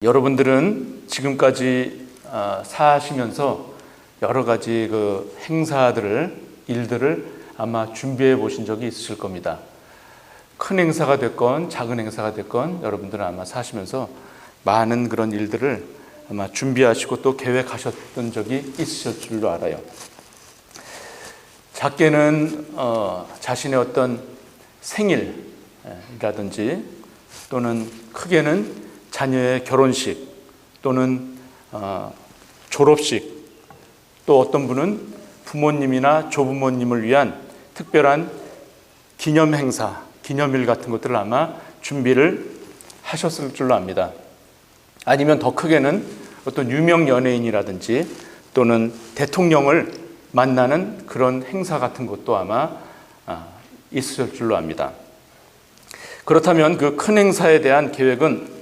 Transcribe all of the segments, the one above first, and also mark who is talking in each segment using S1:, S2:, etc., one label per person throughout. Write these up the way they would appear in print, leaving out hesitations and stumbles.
S1: 여러분들은 지금까지 사시면서 여러 가지 그 행사들을, 일들을 아마 준비해 보신 적이 있으실 겁니다. 큰 행사가 됐건 작은 행사가 됐건 여러분들은 아마 사시면서 많은 그런 일들을 아마 준비하시고 또 계획하셨던 적이 있으실 줄로 알아요. 작게는 자신의 어떤 생일이라든지 또는 크게는 자녀의 결혼식 또는 졸업식, 또 어떤 분은 부모님이나 조부모님을 위한 특별한 기념 행사, 기념일 같은 것들을 아마 준비를 하셨을 줄로 압니다. 아니면 더 크게는 어떤 유명 연예인이라든지 또는 대통령을 만나는 그런 행사 같은 것도 아마 있을 줄로 압니다. 그렇다면 그 큰 행사에 대한 계획은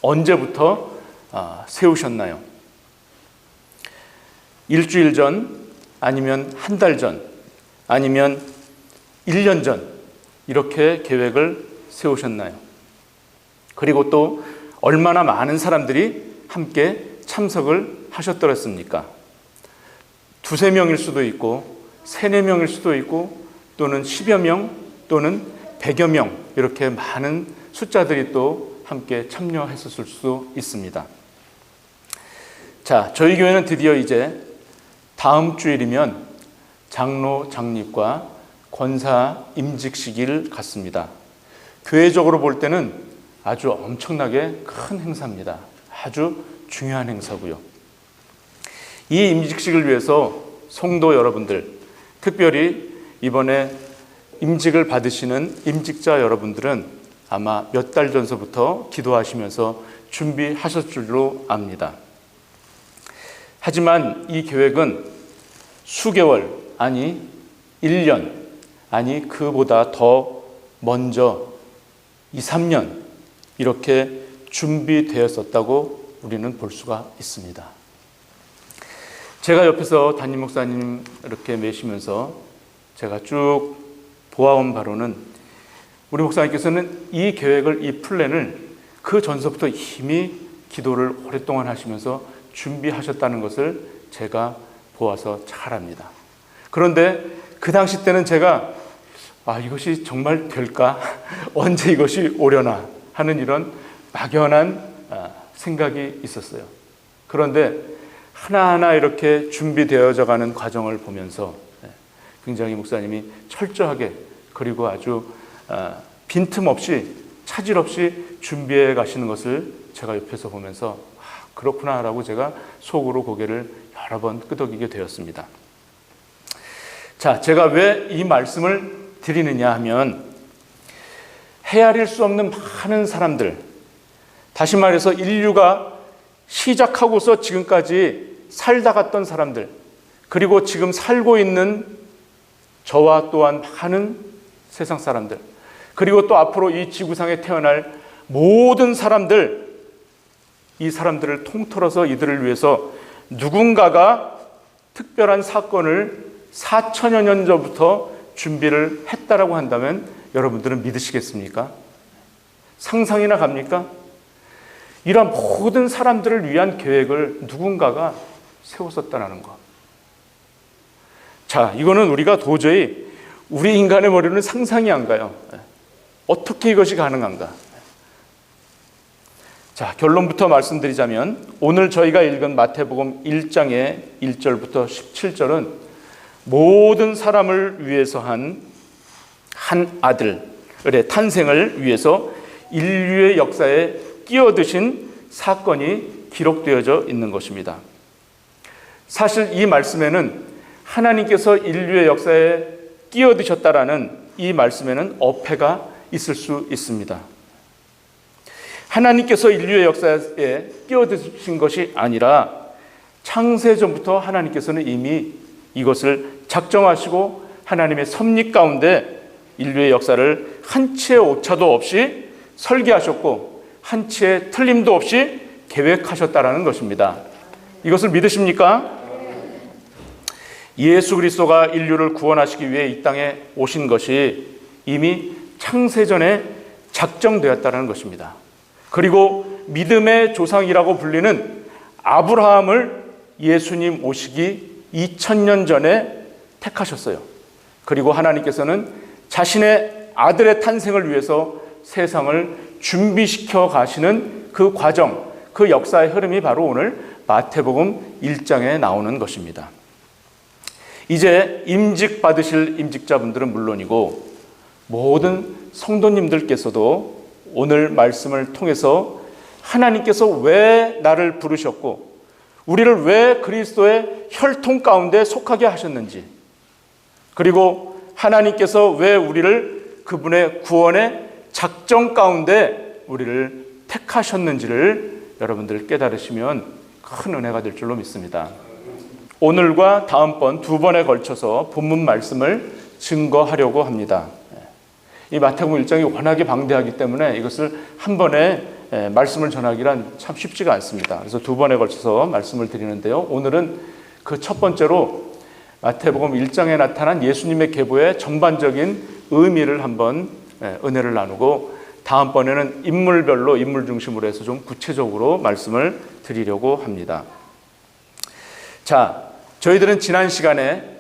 S1: 언제부터 세우셨나요? 일주일 전, 아니면 한 달 전, 아니면 1년 전 이렇게 계획을 세우셨나요? 그리고 또 얼마나 많은 사람들이 함께 참석을 하셨더랬습니까? 두세 명일 수도 있고 세네 명일 수도 있고 또는 10여 명 또는 100여 명, 이렇게 많은 숫자들이 또 함께 참여했었을 수도 있습니다. 자, 저희 교회는 드디어 이제 다음 주일이면 장로 장립과 권사 임직식일 같습니다. 교회적으로 볼 때는 아주 엄청나게 큰 행사입니다. 아주 중요한 행사고요. 이 임직식을 위해서 성도 여러분들, 특별히 이번에 임직을 받으시는 임직자 여러분들은 아마 몇 달 전서부터 기도하시면서 준비하셨을 줄로 압니다. 하지만 이 계획은 수개월, 아니 1년, 아니 그보다 더 먼저 2, 3년 이렇게 준비되었었다고 우리는 볼 수가 있습니다. 제가 옆에서 담임 목사님 이렇게 매시면서 제가 쭉 보아온 바로는 우리 목사님께서는 이 계획을, 이 플랜을 그 전서부터 이미 기도를 오랫동안 하시면서 준비하셨다는 것을 제가 보아서 잘 압니다. 그런데 그 당시 때는 제가 이것이 정말 될까? 언제 이것이 오려나? 하는 이런 막연한 생각이 있었어요. 그런데 하나하나 이렇게 준비되어져 가는 과정을 보면서 굉장히 목사님이 철저하게, 그리고 아주 빈틈없이, 차질 없이 준비해 가시는 것을 제가 옆에서 보면서 그렇구나라고 제가 속으로 고개를 여러 번 끄덕이게 되었습니다. 자, 제가 왜 이 말씀을 드리느냐 하면, 헤아릴 수 없는 많은 사람들, 다시 말해서 인류가 시작하고서 지금까지 살다 갔던 사람들, 그리고 지금 살고 있는 저와 또한 많은 세상 사람들, 그리고 또 앞으로 이 지구상에 태어날 모든 사람들, 이 사람들을 통틀어서 이들을 위해서 누군가가 특별한 사건을 4천여 년 전부터 준비를 했다라고 한다면 여러분들은 믿으시겠습니까? 상상이나 갑니까? 이런 모든 사람들을 위한 계획을 누군가가 세웠었다는 것. 자, 이거는 우리가 도저히 우리 인간의 머리로는 상상이 안 가요. 어떻게 이것이 가능한가? 자, 결론부터 말씀드리자면 오늘 저희가 읽은 마태복음 1장의 1절부터 17절은 모든 사람을 위해서 한 아들의 탄생을 위해서 인류의 역사에 끼어드신 사건이 기록되어져 있는 것입니다. 사실 이 말씀에는 하나님께서 인류의 역사에 끼어드셨다라는 이 말씀에는 어폐가 있을 수 있습니다. 하나님께서 인류의 역사에 끼어드신 것이 아니라 창세전부터 하나님께서는 이미 이것을 작정하시고 하나님의 섭리 가운데 인류의 역사를 한치의 오차도 없이 설계하셨고 한치의 틀림도 없이 계획하셨다라는 것입니다. 이것을 믿으십니까? 예수 그리스도가 인류를 구원하시기 위해 이 땅에 오신 것이 이미 창세전에 작정되었다는 것입니다. 그리고 믿음의 조상이라고 불리는 아브라함을 예수님 오시기 2000년 전에 택하셨어요. 그리고 하나님께서는 자신의 아들의 탄생을 위해서 세상을 준비시켜 가시는 그 과정, 그 역사의 흐름이 바로 오늘 마태복음 1장에 나오는 것입니다. 이제 임직 받으실 임직자분들은 물론이고 모든 성도님들께서도 오늘 말씀을 통해서 하나님께서 왜 나를 부르셨고 우리를 왜 그리스도의 혈통 가운데 속하게 하셨는지, 그리고 하나님께서 왜 우리를 그분의 구원의 작정 가운데 우리를 택하셨는지를 여러분들 깨달으시면 큰 은혜가 될 줄로 믿습니다. 오늘과 다음번 두 번에 걸쳐서 본문 말씀을 증거하려고 합니다. 이 마태복음 1장이 워낙에 방대하기 때문에 이것을 한 번에 말씀을 전하기란 참 쉽지가 않습니다. 그래서 두 번에 걸쳐서 말씀을 드리는데요. 오늘은 그 첫 번째로 마태복음 1장에 나타난 예수님의 계보의 전반적인 의미를 한번 은혜를 나누고, 다음번에는 인물별로 인물 중심으로 해서 좀 구체적으로 말씀을 드리려고 합니다. 자, 저희들은 지난 시간에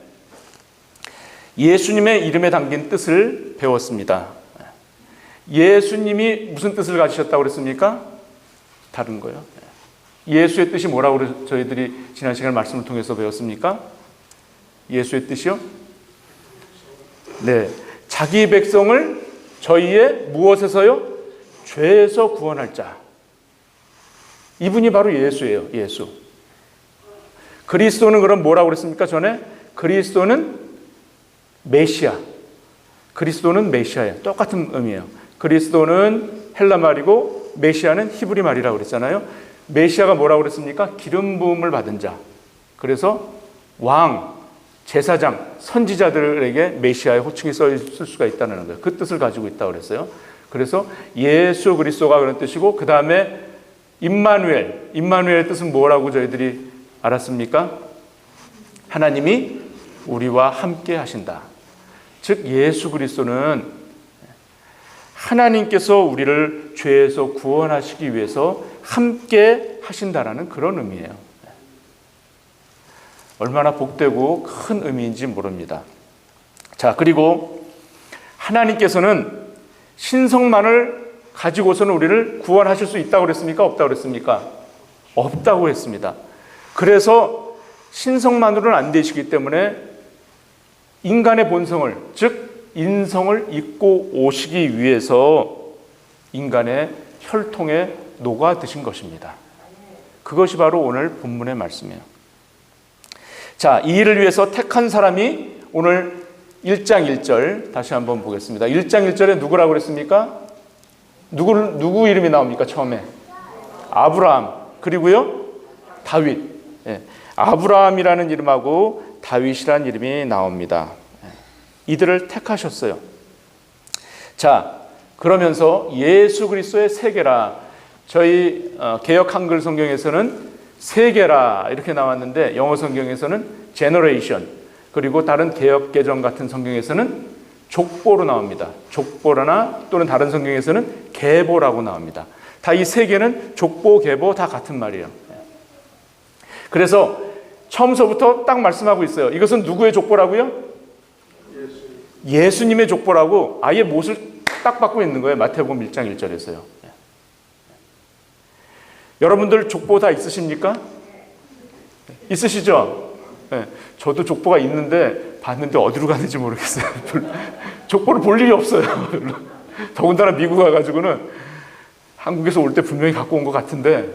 S1: 예수님의 이름에 담긴 뜻을 배웠습니다. 예수님이 무슨 뜻을 가지셨다고 그랬습니까? 다른 거요. 예수의 뜻이 뭐라고 저희들이 지난 시간 말씀을 통해서 배웠습니까? 예수의 뜻이요? 네, 자기 백성을 저희의 무엇에서요? 죄에서 구원할 자. 이분이 바로 예수예요. 예수. 그리스도는 그럼 뭐라고 그랬습니까? 전에 그리스도는 메시아. 그리스도는 메시아예요. 똑같은 의미예요. 그리스도는 헬라 말이고 메시아는 히브리 말이라고 그랬잖아요. 메시아가 뭐라고 그랬습니까? 기름 부음을 받은 자. 그래서 왕, 제사장, 선지자들에게 메시아의 호칭이 써 있을 수가 있다는 거예요. 그 뜻을 가지고 있다고 그랬어요. 그래서 예수 그리스도가 그런 뜻이고, 그 다음에 임마누엘. 임마누엘의 뜻은 뭐라고 저희들이 알았습니까? 하나님이 우리와 함께 하신다. 즉 예수 그리스도는 하나님께서 우리를 죄에서 구원하시기 위해서 함께 하신다라는 그런 의미예요. 얼마나 복되고 큰 의미인지 모릅니다. 자, 그리고 하나님께서는 신성만을 가지고서는 우리를 구원하실 수 있다고 그랬습니까? 없다고 그랬습니까? 없다고 했습니다. 그래서 신성만으로는 안 되시기 때문에 인간의 본성을, 즉 인성을 입고 오시기 위해서 인간의 혈통에 녹아 드신 것입니다. 그것이 바로 오늘 본문의 말씀이에요. 자, 이 일을 위해서 택한 사람이 오늘 1장 1절 다시 한번 보겠습니다. 1장 1절에 누구라고 그랬습니까? 누구 이름이 나옵니까? 처음에 아브라함, 그리고요 다윗. 예, 아브라함이라는 이름하고 다윗이라는 이름이 나옵니다. 이들을 택하셨어요. 자, 그러면서 예수 그리스도의 세계라, 저희 개역 한글 성경에서는 세계라 이렇게 나왔는데 영어 성경에서는 generation, 그리고 다른 개역 개정 같은 성경에서는 족보로 나옵니다. 족보라나 또는 다른 성경에서는 계보라고 나옵니다. 다 이 세 개는 족보, 계보 다 같은 말이에요. 그래서 처음서부터 딱 말씀하고 있어요. 이것은 누구의 족보라고요? 예수님의 족보라고 아예 못을 딱 받고 있는 거예요. 마태복음 1장 1절에서요. 여러분들 족보 다 있으십니까? 있으시죠? 네. 저도 족보가 있는데 봤는데 어디로 갔는지 모르겠어요. 족보를 볼 일이 없어요. 더군다나 미국 가가지고는 한국에서 올 때 분명히 갖고 온 것 같은데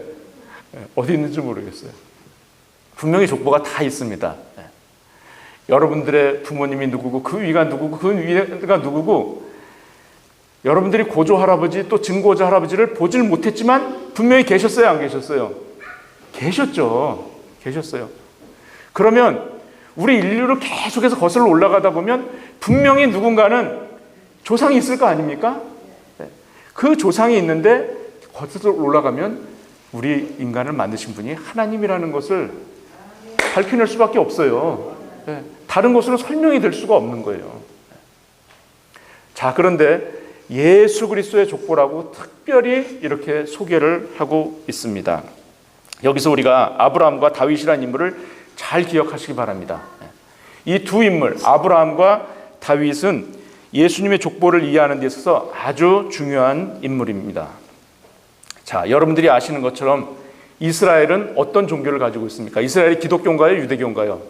S1: 어디 있는지 모르겠어요. 분명히 족보가 다 있습니다. 여러분들의 부모님이 누구고 그 위가 누구고 그 위가 누구고, 여러분들이 고조 할아버지 또 증고조 할아버지를 보질 못했지만 분명히 계셨어요, 안 계셨어요? 계셨죠. 계셨어요. 그러면 우리 인류를 계속해서 거슬러 올라가다 보면 분명히 누군가는 조상이 있을 거 아닙니까? 그 조상이 있는데 거슬러 올라가면 우리 인간을 만드신 분이 하나님이라는 것을 밝혀낼 수밖에 없어요. 다른 것으로 설명이 될 수가 없는 거예요. 자, 그런데 예수 그리스도의 족보라고 특별히 이렇게 소개를 하고 있습니다. 여기서 우리가 아브라함과 다윗이라는 인물을 잘 기억하시기 바랍니다. 이 두 인물, 아브라함과 다윗은 예수님의 족보를 이해하는 데 있어서 아주 중요한 인물입니다. 자, 여러분들이 아시는 것처럼 이스라엘은 어떤 종교를 가지고 있습니까? 이스라엘이 기독교인가요? 유대교인가요?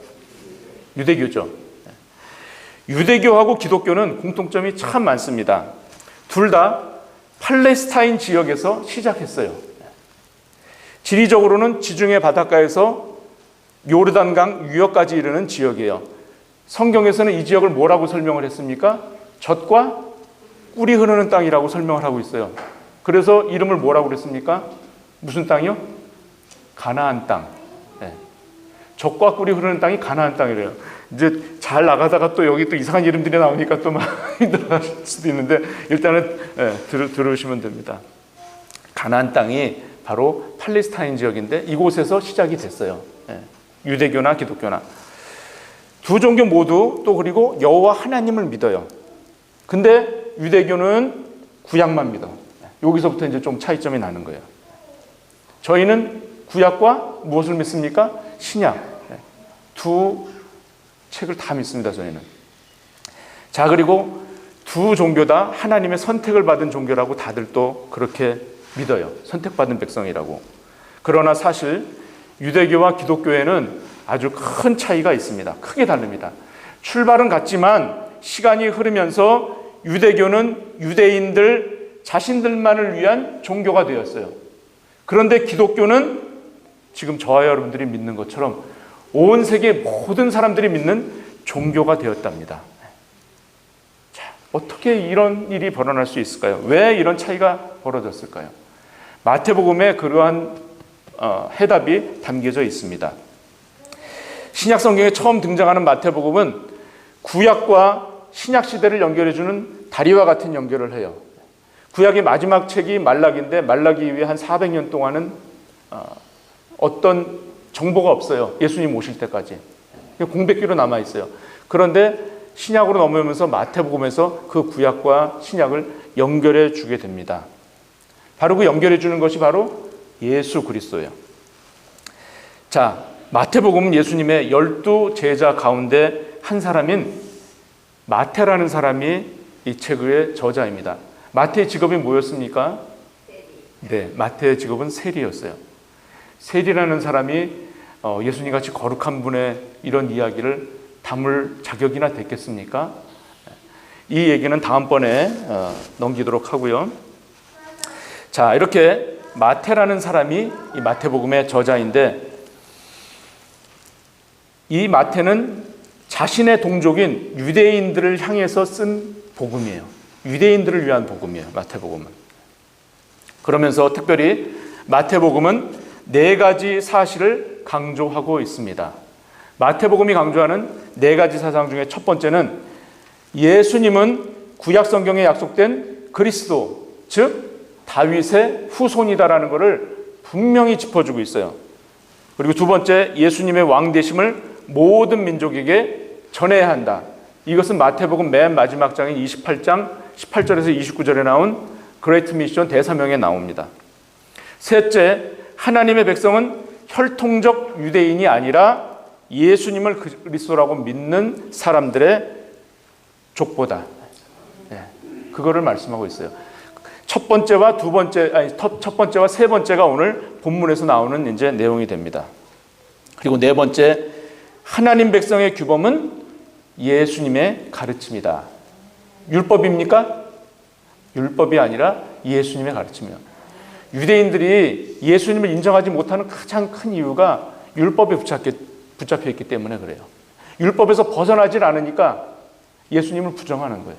S1: 유대교죠. 유대교하고 기독교는 공통점이 참 많습니다. 둘 다 팔레스타인 지역에서 시작했어요. 지리적으로는 지중해 바닷가에서 요르단강 유역까지 이르는 지역이에요. 성경에서는 이 지역을 뭐라고 설명을 했습니까? 젖과 꿀이 흐르는 땅이라고 설명을 하고 있어요. 그래서 이름을 뭐라고 그랬습니까? 무슨 땅이요? 가나안 땅. 네. 젖과 꿀이 흐르는 땅이 가나안 땅이래요. 이제 잘 나가다가 또 여기 또 이상한 이름들이 나오니까 또 막 힘들어하실 수도 있는데 일단은 들으시면 됩니다. 가나안 땅이 바로 팔레스타인 지역인데 이곳에서 시작이 됐어요. 유대교나 기독교나 두 종교 모두 또 그리고 여호와 하나님을 믿어요. 근데 유대교는 구약만 믿어. 여기서부터 이제 좀 차이점이 나는 거예요. 저희는 구약과 무엇을 믿습니까? 신약. 두 책을 다 믿습니다, 저희는. 자, 그리고 두 종교 다 하나님의 선택을 받은 종교라고 다들 또 그렇게 믿어요. 선택받은 백성이라고. 그러나 사실 유대교와 기독교에는 아주 큰 차이가 있습니다. 크게 다릅니다. 출발은 같지만 시간이 흐르면서 유대교는 유대인들 자신들만을 위한 종교가 되었어요. 그런데 기독교는 지금 저와 여러분들이 믿는 것처럼 온 세계 모든 사람들이 믿는 종교가 되었답니다. 자, 어떻게 이런 일이 벌어날 수 있을까요? 왜 이런 차이가 벌어졌을까요? 마태복음에 그러한 해답이 담겨져 있습니다. 신약 성경에 처음 등장하는 마태복음은 구약과 신약 시대를 연결해주는 다리와 같은 연결을 해요. 구약의 마지막 책이 말라기인데 말라기 이후에 한 400년 동안은 어떤 정보가 없어요. 예수님 오실 때까지. 공백기로 남아있어요. 그런데 신약으로 넘어오면서 마태복음에서 그 구약과 신약을 연결해 주게 됩니다. 바로 그 연결해 주는 것이 바로 예수 그리스도예요. 자, 마태복음은 예수님의 12제자 가운데 한 사람인 마태라는 사람이 이 책의 저자입니다. 마태의 직업이 뭐였습니까? 네, 마태의 직업은 세리였어요. 세리라는 사람이 예수님 같이 거룩한 분의 이런 이야기를 담을 자격이나 됐겠습니까? 이 얘기는 다음번에 넘기도록 하고요. 자, 이렇게 마태라는 사람이 이 마태복음의 저자인데 이 마태는 자신의 동족인 유대인들을 향해서 쓴 복음이에요. 유대인들을 위한 복음이에요, 마태복음은. 그러면서 특별히 마태복음은 4가지 사실을 강조하고 있습니다. 마태복음이 강조하는 4가지 사상 중에 첫 번째는 예수님은 구약 성경에 약속된 그리스도, 즉 다윗의 후손이다라는 것을 분명히 짚어주고 있어요. 그리고 두 번째, 예수님의 왕되심을 모든 민족에게 전해야 한다. 이것은 마태복음 맨 마지막 장인 28장 18절에서 29절에 나온 그레이트 미션 대사명에 나옵니다. 셋째, 하나님의 백성은 혈통적 유대인이 아니라 예수님을 그리스도라고 믿는 사람들의 족보다. 그거를 말씀하고 있어요. 첫 번째와 세 번째가 오늘 본문에서 나오는 이제 내용이 됩니다. 그리고 네 번째, 하나님 백성의 규범은 예수님의 가르침이다. 율법입니까? 율법이 아니라 예수님의 가르침이에요. 유대인들이 예수님을 인정하지 못하는 가장 큰 이유가 율법에 붙잡혀 있기 때문에 그래요. 율법에서 벗어나질 않으니까 예수님을 부정하는 거예요.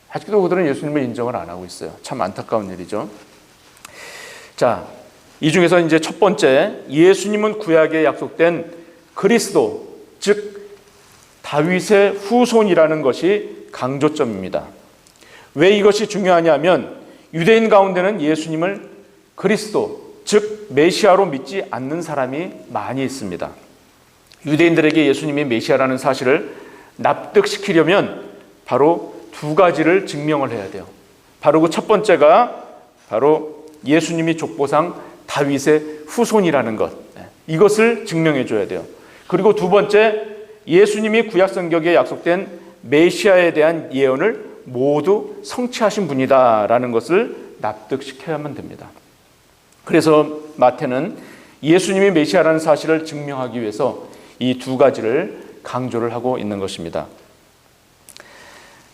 S1: 아직도 그들은 예수님을 인정을 안 하고 있어요. 참 안타까운 일이죠. 자, 이 중에서 이제 첫 번째, 예수님은 구약에 약속된 그리스도, 즉 다윗의 후손이라는 것이 강조점입니다. 왜 이것이 중요하냐면 유대인 가운데는 예수님을 그리스도, 즉 메시아로 믿지 않는 사람이 많이 있습니다. 유대인들에게 예수님이 메시아라는 사실을 납득시키려면 바로 두 가지를 증명을 해야 돼요. 바로 그 첫 번째가 바로 예수님이 족보상 다윗의 후손이라는 것, 이것을 증명해 줘야 돼요. 그리고 두 번째, 예수님이 구약성경에 약속된 메시아에 대한 예언을 모두 성취하신 분이다라는 것을 납득시켜야만 됩니다. 그래서 마태는 예수님이 메시아라는 사실을 증명하기 위해서 이 두 가지를 강조를 하고 있는 것입니다.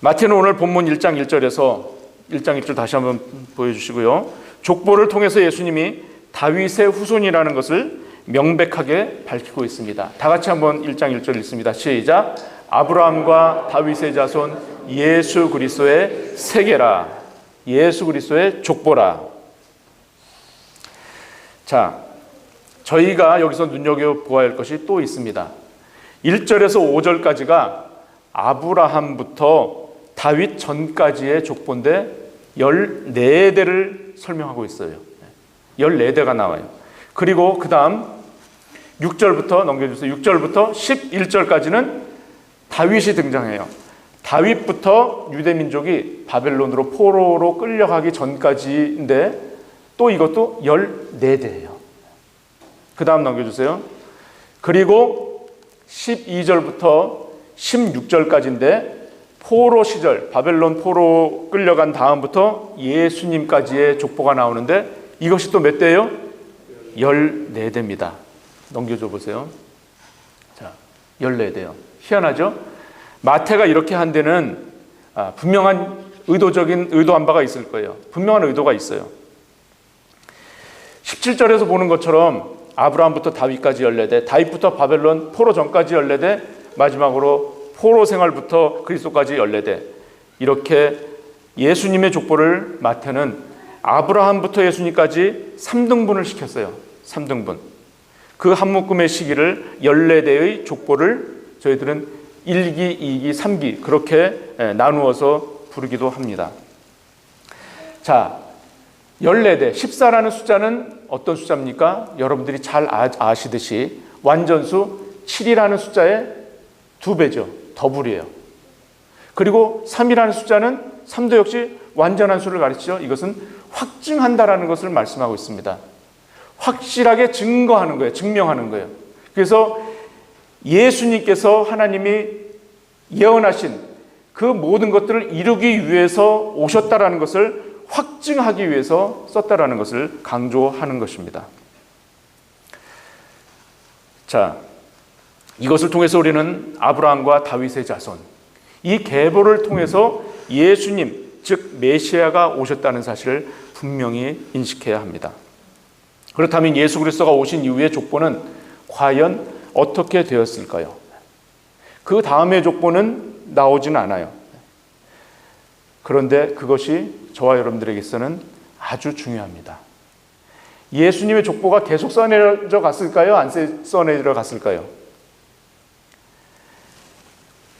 S1: 마태는 오늘 본문 1장 1절에서 1장 1절 다시 한번 보여주시고요. 족보를 통해서 예수님이 다윗의 후손이라는 것을 명백하게 밝히고 있습니다. 다 같이 한번 1장 1절 읽습니다. 시작. 아브라함과 다윗의 자손 예수 그리스도의 세계라. 예수 그리스도의 족보라. 자, 저희가 여기서 눈여겨보아야 할 것이 또 있습니다. 1절에서 5절까지가 아브라함부터 다윗 전까지의 족보인데 14대를 설명하고 있어요. 14대가 나와요. 그리고 그 다음 6절부터 넘겨주세요. 6절부터 11절까지는 다윗이 등장해요. 다윗부터 유대민족이 바벨론으로 포로로 끌려가기 전까지인데 또 이것도 14대예요. 그 다음 넘겨주세요. 그리고 12절부터 16절까지인데 포로 시절, 바벨론 포로 끌려간 다음부터 예수님까지의 족보가 나오는데 이것이 또 몇 대예요? 14대입니다. 넘겨줘 보세요. 자, 14대요. 희한하죠? 마태가 이렇게 한 데는 분명한 의도한 바가 있을 거예요. 분명한 의도가 있어요. 17절에서 보는 것처럼 아브라함부터 다윗까지 14대, 다윗부터 바벨론 포로 전까지 14대, 마지막으로 포로 생활부터 그리스도까지 14대. 이렇게 예수님의 족보를 마태는 아브라함부터 예수님까지 3등분을 시켰어요. 3등분. 그 한 묶음의 시기를 14대의 족보를 저희들은 1기, 2기, 3기 그렇게 나누어서 부르기도 합니다. 자, 14대, 14라는 숫자는 어떤 숫자입니까? 여러분들이 잘 아시듯이 완전수 7이라는 숫자의 2배죠. 더블이에요. 그리고 3이라는 숫자는 3도 역시 완전한 수를 가르치죠. 이것은 확증한다라는 것을 말씀하고 있습니다. 확실하게 증거하는 거예요. 증명하는 거예요. 그래서 예수님께서 하나님이 예언하신 그 모든 것들을 이루기 위해서 오셨다라는 것을 확증하기 위해서 썼다라는 것을 강조하는 것입니다. 자, 이것을 통해서 우리는 아브라함과 다윗의 자손, 이 계보를 통해서 예수님, 즉 메시아가 오셨다는 사실을 분명히 인식해야 합니다. 그렇다면 예수 그리스도가 오신 이후의 족보는 과연 어떻게 되었을까요? 그 다음의 족보는 나오지는 않아요. 그런데 그것이 저와 여러분들에게서는 아주 중요합니다. 예수님의 족보가 계속 써내려 갔을까요? 안 써내려 갔을까요?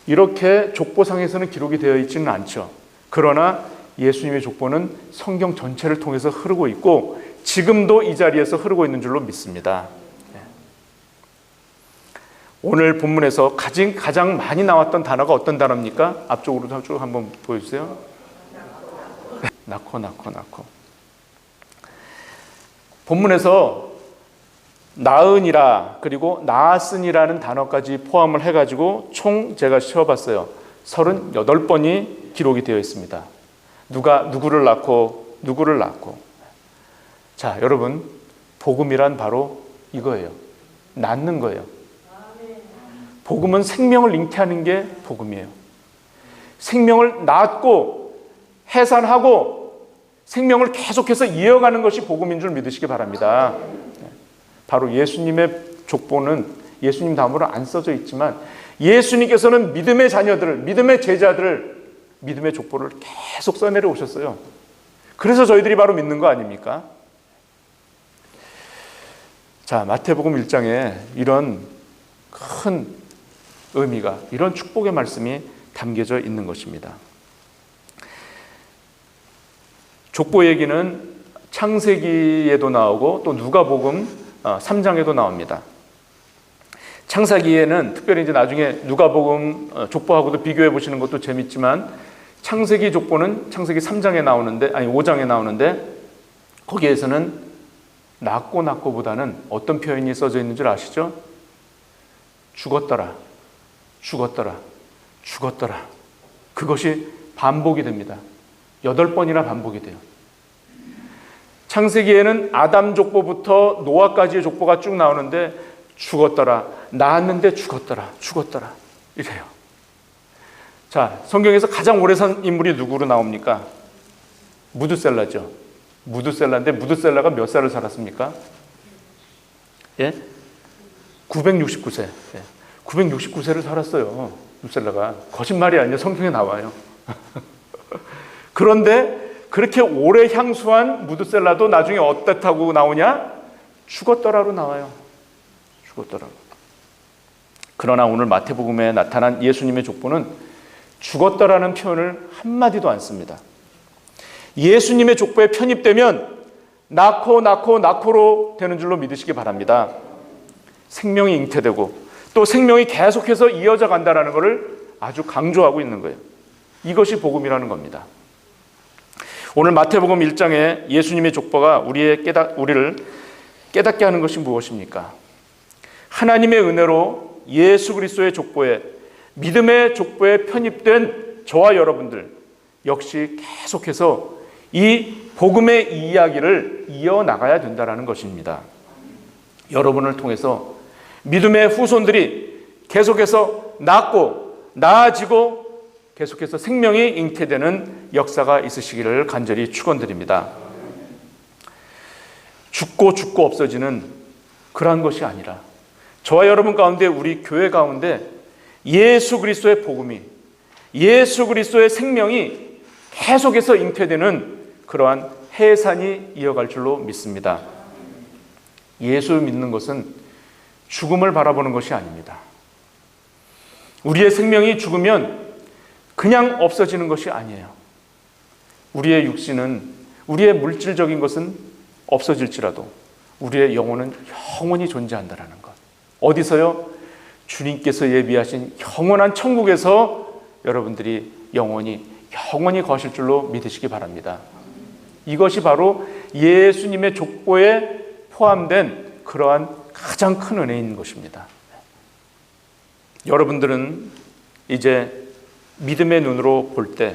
S1: 이렇게 족보상에서는 기록이 되어 있지는 않죠. 그러나 예수님의 족보는 성경 전체를 통해서 흐르고 있고 지금도 이 자리에서 흐르고 있는 줄로 믿습니다. 오늘 본문에서 가장 많이 나왔던 단어가 어떤 단어입니까? 앞쪽으로 쭉 한번 보여주세요. 낳고. 본문에서 낳은이라 그리고 낳았으니라는 단어까지 포함을 해가지고 총 제가 세어봤어요. 38번이 기록이 되어 있습니다. 누가 누구를 낳고 누구를 낳고. 자, 여러분, 복음이란 바로 이거예요. 낳는 거예요. 복음은 생명을 잉태하는 게 복음이에요. 생명을 낳고 해산하고 생명을 계속해서 이어가는 것이 복음인 줄 믿으시기 바랍니다. 바로 예수님의 족보는 예수님 다음으로 안 써져 있지만 예수님께서는 믿음의 자녀들을, 믿음의 제자들을 믿음의 족보를 계속 써내려 오셨어요. 그래서 저희들이 바로 믿는 거 아닙니까? 자, 마태복음 1장에 이런 큰 의미가, 이런 축복의 말씀이 담겨져 있는 것입니다. 족보 얘기는 창세기에도 나오고 또 누가복음 3장에도 나옵니다. 창세기에는 특별히 이제 나중에 누가복음 족보하고도 비교해 보시는 것도 재밌지만 창세기 족보는 창세기 3장에 나오는데, 아니 5장에 나오는데, 거기에서는 낳고보다는 어떤 표현이 써져 있는 줄 아시죠? 죽었더라, 죽었더라, 죽었더라. 그것이 반복이 됩니다. 8번이나 반복이 돼요. 창세기에는 아담 족보부터 노아까지의 족보가 쭉 나오는데 죽었더라, 낳았는데 죽었더라, 죽었더라 이래요. 자, 성경에서 가장 오래 산 인물이 누구로 나옵니까? 무드셀라죠. 무드셀라인데 무드셀라가 몇 살을 살았습니까? 예? 969세. 예. 969세를 살았어요. 무드셀라가. 거짓말이 아니에요. 성경에 나와요. 그런데 그렇게 오래 향수한 무드셀라도 나중에 어떻다고 나오냐? 죽었더라로 나와요. 죽었더라고. 그러나 오늘 마태복음에 나타난 예수님의 족보는 죽었더라는 표현을 한마디도 안 씁니다. 예수님의 족보에 편입되면 낳고로 되는 줄로 믿으시기 바랍니다. 생명이 잉태되고 또 생명이 계속해서 이어져 간다는 것을 아주 강조하고 있는 거예요. 이것이 복음이라는 겁니다. 오늘 마태복음 1장에 예수님의 족보가 우리를 깨닫게 하는 것이 무엇입니까? 하나님의 은혜로 예수 그리스도의 족보에, 믿음의 족보에 편입된 저와 여러분들 역시 계속해서 이 복음의 이야기를 이어나가야 된다는 것입니다. 여러분을 통해서 믿음의 후손들이 계속해서 낳고 나아지고 계속해서 생명이 잉태되는 역사가 있으시기를 간절히 축원드립니다. 죽고 없어지는 그러한 것이 아니라 저와 여러분 가운데, 우리 교회 가운데 예수 그리스도의 복음이, 예수 그리스도의 생명이 계속해서 잉태되는 그러한 해산이 이어갈 줄로 믿습니다. 예수 믿는 것은 죽음을 바라보는 것이 아닙니다. 우리의 생명이 죽으면 그냥 없어지는 것이 아니에요. 우리의 육신은, 우리의 물질적인 것은 없어질지라도 우리의 영혼은 영원히 존재한다는 것. 어디서요? 주님께서 예비하신 영원한 천국에서 여러분들이 영원히 거하실 줄로 믿으시기 바랍니다. 이것이 바로 예수님의 족보에 포함된 그러한 가장 큰 은혜인 것입니다. 여러분들은 이제 믿음의 눈으로 볼 때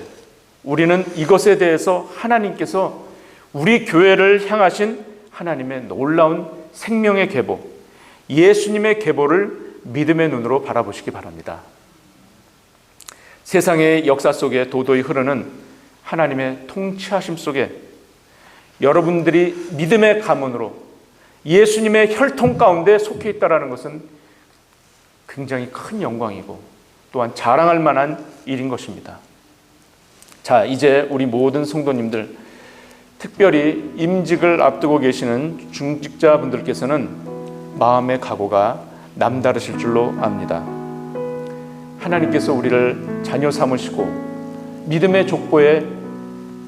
S1: 우리는 이것에 대해서 하나님께서 우리 교회를 향하신 하나님의 놀라운 생명의 계보, 예수님의 계보를 믿음의 눈으로 바라보시기 바랍니다. 세상의 역사 속에 도도히 흐르는 하나님의 통치하심 속에 여러분들이 믿음의 가문으로 예수님의 혈통 가운데 속해 있다는 것은 굉장히 큰 영광이고 또한 자랑할 만한 일인 것입니다. 자, 이제 우리 모든 성도님들, 특별히 임직을 앞두고 계시는 중직자분들께서는 마음의 각오가 남다르실 줄로 압니다. 하나님께서 우리를 자녀 삼으시고 믿음의 족보에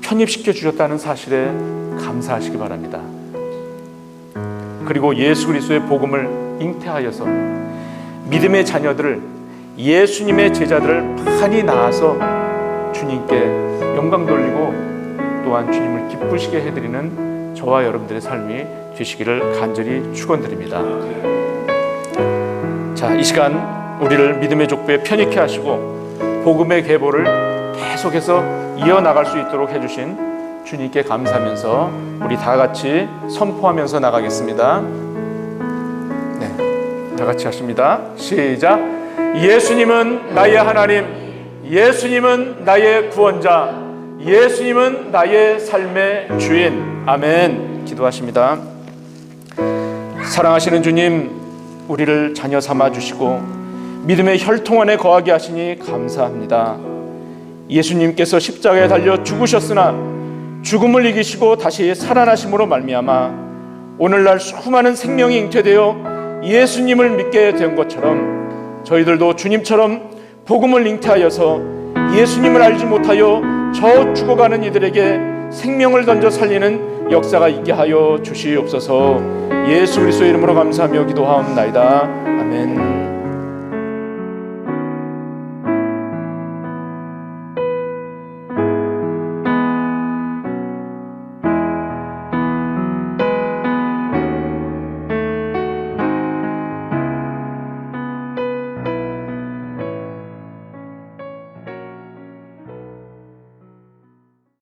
S1: 편입시켜 주셨다는 사실에 감사하시기 바랍니다. 그리고 예수 그리스도의 복음을 잉태하여서 믿음의 자녀들을, 예수님의 제자들을 많이 낳아서 주님께 영광 돌리고 또한 주님을 기쁘시게 해드리는 저와 여러분들의 삶이 되시기를 간절히 축원드립니다. 자, 이 시간 우리를 믿음의 족보에 편입케 하시고 복음의 계보를 계속해서 이어나갈 수 있도록 해주신 주님께 감사하면서 우리 다 같이 선포하면서 나가겠습니다. 네, 다 같이 하십니다. 시작. 예수님은 나의 하나님, 예수님은 나의 구원자, 예수님은 나의 삶의 주인. 아멘. 기도하십니다. 사랑하시는 주님, 우리를 자녀 삼아 주시고 믿음의 혈통 안에 거하게 하시니 감사합니다. 예수님께서 십자가에 달려 죽으셨으나 죽음을 이기시고 다시 살아나심으로 말미암아 오늘날 수많은 생명이 잉태되어 예수님을 믿게 된 것처럼 저희들도 주님처럼 복음을 잉태하여서 예수님을 알지 못하여 저 죽어가는 이들에게 생명을 던져 살리는 역사가 있게 하여 주시옵소서. 예수 그리스도의 이름으로 감사하며 기도하옵나이다. 아멘.